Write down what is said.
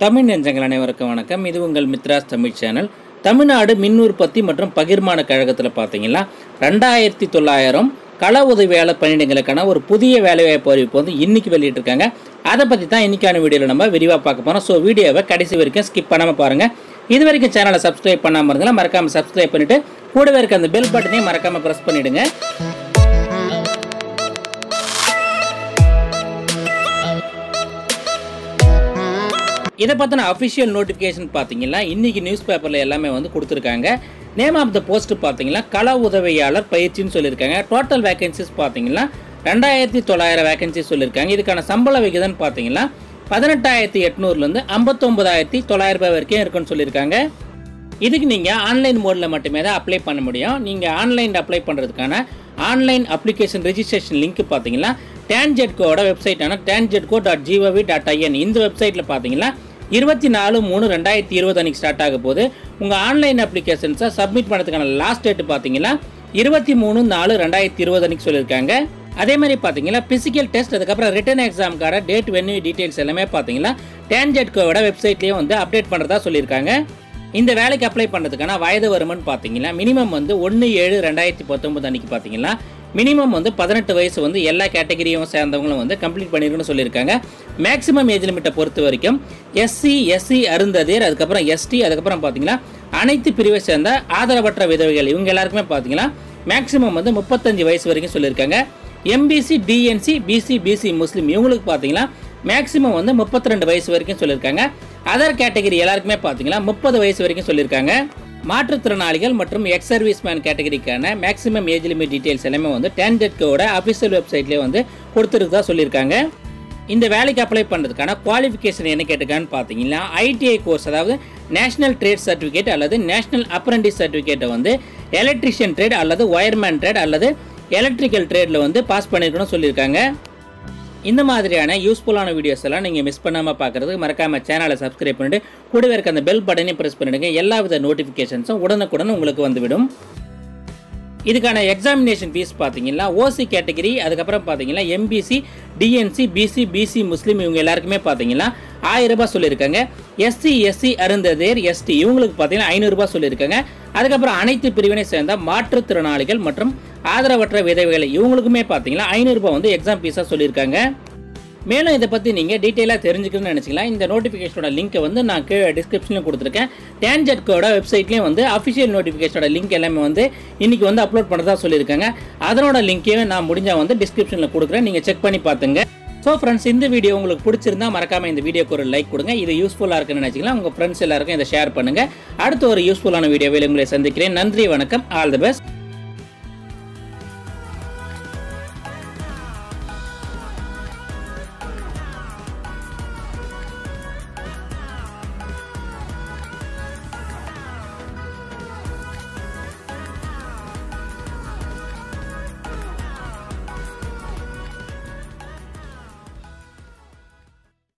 தமிழ் நெஞ்சங்கள் அனைவருக்கும் வணக்கம். இது உங்கள் மித்ராஸ் தமிழ் சேனல். தமிழ்நாடு மின் உற்பத்தி மற்றும் பகிர்மான கழகத்தில் பார்த்தீங்கன்னா 2900 கள உதவியாளர் பணியிடங்களுக்கான ஒரு புதிய வேலைவாய்ப்பு அறிவிப்பு வந்து இன்றைக்கி வெளியிட்டிருக்காங்க. அதை பற்றி தான் இன்றைக்கான வீடியோவில் நம்ம விரிவாக பார்க்க போகிறோம். ஸோ வீடியோவை கடைசி வரைக்கும் ஸ்கிப் பண்ணாமல் பாருங்கள். இது வரைக்கும் சேனலை சப்ஸ்கிரைப் பண்ணாமல் இருந்தாலும் மறக்காமல் சப்ஸ்கிரைப் பண்ணிவிட்டு கூடவே இருக்க அந்த பெல் பட்டனையும் மறக்காமல் ப்ரெஸ் பண்ணிவிடுங்க. இதை பற்றின அஃபிஷியல் நோட்டிஃபிகேஷன் பார்த்தீங்கன்னா இன்றைக்கி நியூஸ் பேப்பரில் எல்லாமே வந்து கொடுத்துருக்காங்க. நேம் ஆஃப் த போஸ்ட் பார்த்தீங்கன்னா கள உதவியாளர் பயிற்சின்னு சொல்லியிருக்காங்க. டோட்டல் வேகன்சிஸ் பார்த்தீங்கன்னா 2900 வேகன்சிஸ் சொல்லியிருக்காங்க. இதுக்கான சம்பள விகிதம்னு பார்த்தீங்கன்னா 18,800லேருந்து 59,900 வரைக்கும் இருக்குன்னு சொல்லியிருக்காங்க. இதுக்கு நீங்கள் ஆன்லைன் மோடில் மட்டுமே தான் அப்ளை பண்ண முடியும். நீங்கள் ஆன்லைன் அப்ளை பண்ணுறதுக்கான ஆன்லைன் அப்ளிகேஷன் ரெஜிஸ்ட்ரேஷன் லிங்க் பார்த்தீங்கன்னா TANGEDCO வெப்சைட்டான tangetco.gov.in இந்த வெப்சைட்டில் பார்த்தீங்கன்னா 24/3/2020 அன்றைக்கி ஸ்டார்ட் ஆக போகுது. உங்கள் ஆன்லைன் அப்ளிகேஷன்ஸை சப்மிட் பண்ணுறதுக்கான லாஸ்ட் டேட் பார்த்தீங்கன்னா 23/4/2020 அன்றைக்கி சொல்லியிருக்காங்க. அதே மாதிரி பார்த்தீங்கன்னா பிசிக்கல் டெஸ்ட் அதுக்கப்புறம் ரிட்டன் எக்ஸாமுக்கான டேட் வென்யூ டீட்டெயில்ஸ் எல்லாமே பார்த்தீங்கன்னா TANGEDCO வெப்சைட்லேயே வந்து அப்டேட் பண்ணுறதா சொல்லியிருக்காங்க. இந்த வேலைக்கு அப்ளை பண்ணுறதுக்கான வயது வருமானு பார்த்தீங்கன்னா மினிமம் வந்து 1/7/2019 அன்றைக்கி பார்த்தீங்கன்னா மினிமம் வந்து 18 வயசு வந்து எல்லா கேட்டகரியும் சேர்ந்தவங்களும் வந்து கம்ப்ளீட் பண்ணிருக்குன்னு சொல்லியிருக்காங்க. மேக்ஸிமம் ஏஜ் லிமிட்டை பொறுத்த வரைக்கும் SC அருந்ததியர் அதுக்கப்புறம் ST அதுக்கப்புறம் பார்த்தீங்கன்னா அனைத்து பிரிவை சேர்ந்த ஆதரவற்ற விதவைகள் இவங்க எல்லாருக்குமே பார்த்தீங்கன்னா மேக்ஸிமம் வந்து 35 வயசு வரைக்கும் சொல்லியிருக்காங்க. MBC DNC BC முஸ்லீம் இவங்களுக்கு பார்த்தீங்கன்னா மேக்ஸிமம் வந்து 32 வயசு வரைக்கும் சொல்லியிருக்காங்க. அதர் கேட்டகரி எல்லாருக்குமே பார்த்தீங்கன்னா 30 வயசு வரைக்கும் சொல்லியிருக்காங்க. மாற்றுத்திறனாளிகள் மற்றும் எக்ஸ் சர்வீஸ் மேன் கேட்டகரிக்கான மேக்ஸிமம் ஏஜ் லிமிட் டீட்டெயில்ஸ் எல்லாமே வந்து TANGEDCO அஃபிஷியல் வெப்சைட்லேயே வந்து கொடுத்துருக்கதா சொல்லியிருக்காங்க. இந்த வேலைக்கு அப்ளை பண்ணுறதுக்கான குவாலிஃபிகேஷன் என்ன கேட்டிருக்கான்னு பார்த்தீங்கன்னா ITI கோர்ஸ் அதாவது நேஷனல் ட்ரேட் சர்டிஃபிகேட் அல்லது நேஷனல் அப்ரெண்டிஸ் சர்டிஃபிகேட்டை வந்து எலக்ட்ரிஷியன் ட்ரேட் அல்லது ஒயர்மேன் ட்ரேட் அல்லது எலக்ட்ரிக்கல் ட்ரேடில் வந்து பாஸ் பண்ணியிருக்கணும்னு சொல்லியிருக்காங்க. இந்த மாதிரியான யூஸ்ஃபுல்லான வீடியோஸ் எல்லாம் நீங்கள் மிஸ் பண்ணாமல் பார்க்குறதுக்கு மறக்காமல் சேனலை சப்ஸ்கிரைப் பண்ணிட்டு கூடவே இருக்க அந்த பெல் பட்டனையும் ப்ரெஸ் பண்ணிவிடுங்க. எல்லா வித நோட்டிஃபிகேஷன்ஸும் உடனுக்குடன் உங்களுக்கு வந்துவிடும். இதுக்கான எக்ஸாமினேஷன் ஃபீஸ் பார்த்தீங்கன்னா OC கேட்டகரி அதுக்கப்புறம் பார்த்தீங்கன்னா MBC DNC BC முஸ்லீம் இவங்க எல்லாருக்குமே பார்த்தீங்கன்னா 1000 ரூபாய் சொல்லியிருக்காங்க. SC அருந்ததியர் ST இவங்களுக்கு பார்த்தீங்கன்னா 500 ரூபாய் சொல்லியிருக்காங்க. அதுக்கப்புறம் அனைத்து பிரிவினை சேர்ந்த மாற்றுத்திறனாளிகள் மற்றும் ஆதரவற்ற விதவைகள் இவங்களுக்குமே பார்த்தீங்கன்னா 500 ரூபாய் வந்து எக்ஸாம் ஃபீஸாக சொல்லியிருக்காங்க. மேலும் இதை பற்றி நீங்கள் டீட்டெயிலாக தெரிஞ்சுக்கணும்னு நினச்சிக்கலாம். இந்த நோட்டிஃபிகேஷனோட லிங்க்கை வந்து நான் கீழே டிஸ்கிரிப்ஷனில் கொடுத்துருக்கேன். TANGEDCO வெப்சைட்லேயும் வந்து அஃபிஷியல் நோட்டிஃபிகேஷனோட லிங்க் எல்லாமே வந்து இன்றைக்கி வந்து அப்லோட் பண்ணுறதா சொல்லியிருக்காங்க. அதனோட லிங்க்கையும் நான் முடிஞ்சால் வந்து டிஸ்கிரிப்ஷனில் கொடுக்குறேன். நீங்கள் செக் பண்ணி பார்த்துங்க. ஸோ ஃப்ரெண்ட்ஸ், இந்த வீடியோ உங்களுக்கு பிடிச்சிருந்தா மறக்காமல் இந்த வீடியோக்கு ஒரு லைக் கொடுங்க. இது யூஸ்ஃபுல்லாக இருக்குன்னு நினச்சிக்கலாம். உங்கள் ஃப்ரெண்ட்ஸ் எல்லாருக்கும் இதை ஷேர் பண்ணுங்கள். அடுத்த ஒரு யூஸ்ஃபுல்லான வீடியோவில் உங்களை சந்திக்கிறேன். நன்றி, வணக்கம், ஆல் தி பெஸ்ட்.